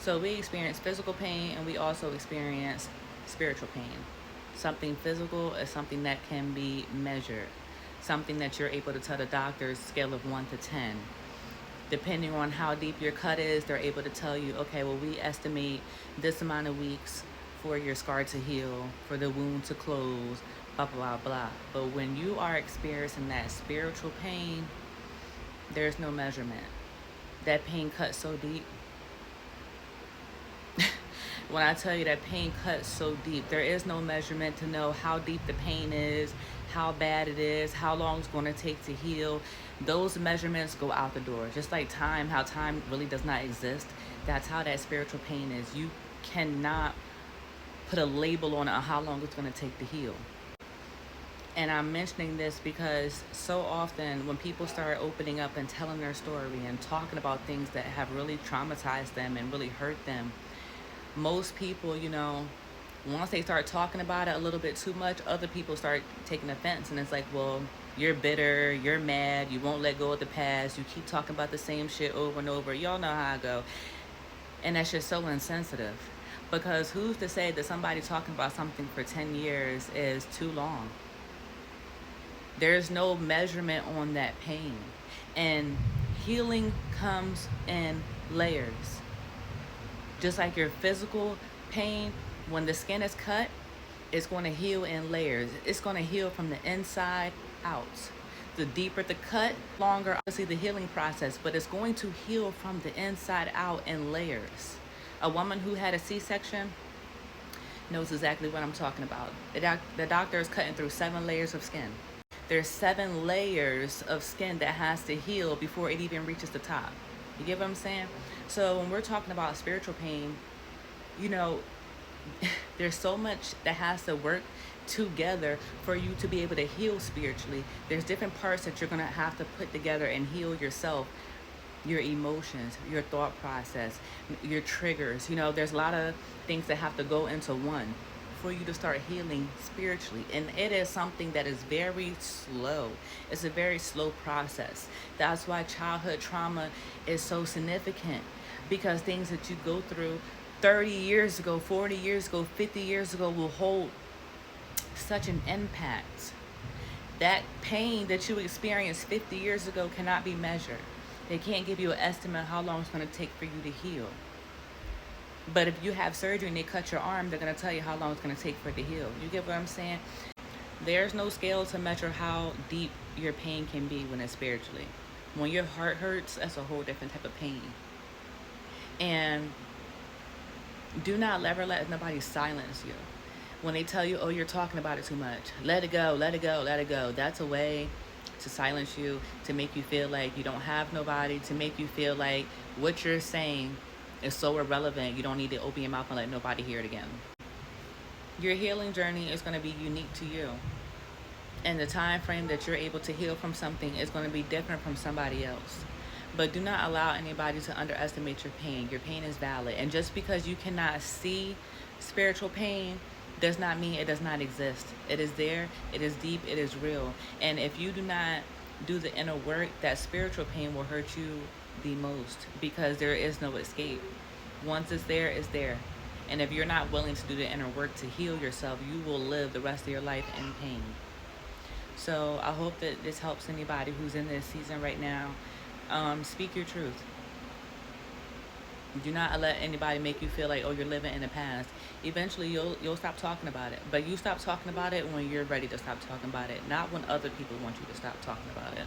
So we experience physical pain and we also experience spiritual pain. Something physical is something that can be measured, something that you're able to tell the doctor's scale of 1 to 10. Depending on how deep your cut is, they're able to tell you, okay, well, we estimate this amount of weeks for your scar to heal, for the wound to close, blah, blah, blah. But when you are experiencing that spiritual pain, there's no measurement. That pain cuts so deep. When I tell you that pain cuts so deep, there is no measurement to know how deep the pain is, how bad it is, how long it's going to take to heal. Those measurements go out the door. Just like time, how time really does not exist. That's how that spiritual pain is. You cannot put a label on it on how long it's going to take to heal. And I'm mentioning this because so often when people start opening up and telling their story and talking about things that have really traumatized them and really hurt them, most people, once they start talking about it a little bit too much, other people start taking offense. And it's like, well, you're bitter, you're mad, you won't let go of the past, you keep talking about the same shit over and over. Y'all know how I go. And that's just so insensitive. Because who's to say that somebody talking about something for 10 years is too long? There's no measurement on that pain. And healing comes in layers. Just like your physical pain, when the skin is cut, it's going to heal in layers. It's going to heal from the inside out. The deeper the cut, longer obviously the healing process, but it's going to heal from the inside out in layers. A woman who had a C-section knows exactly what I'm talking about. The doctor is cutting through 7 layers of skin. There's 7 layers of skin that has to heal before it even reaches the top. You get what I'm saying? So when we're talking about spiritual pain, there's so much that has to work together for you to be able to heal spiritually. There's different parts that you're going to have to put together and heal yourself, your emotions, your thought process, your triggers. There's a lot of things that have to go into one for you to start healing spiritually. And it is something that is very slow. It's a very slow process. That's why childhood trauma is so significant, because things that you go through 30 years ago, 40 years ago, 50 years ago will hold such an impact. That pain that you experienced 50 years ago cannot be measured. They can't give you an estimate how long it's going to take for you to heal. But if you have surgery and they cut your arm, they're going to tell you how long it's going to take for it to heal. You get what I'm saying? There's no scale to measure how deep your pain can be when it's spiritually. When your heart hurts, that's a whole different type of pain. And do not ever let nobody silence you. When they tell you, oh, you're talking about it too much, let it go, let it go, let it go. That's a way to silence you, to make you feel like you don't have nobody, to make you feel like what you're saying is so irrelevant, you don't need to open your mouth and let nobody hear it again. Your healing journey is going to be unique to you. And the time frame that you're able to heal from something is going to be different from somebody else. But do not allow anybody to underestimate your pain. Your pain is valid. And just because you cannot see spiritual pain does not mean it does not exist. It is there, it is deep, it is real. And if you do not do the inner work, that spiritual pain will hurt you the most, because there is no escape. Once it's there, it's there. And if you're not willing to do the inner work to heal yourself, you will live the rest of your life in pain. So I hope that this helps anybody who's in this season right now. Speak your truth. Do not let anybody make you feel like, oh, you're living in the past. Eventually, you'll stop talking about it. But you stop talking about it when you're ready to stop talking about it, not when other people want you to stop talking about it.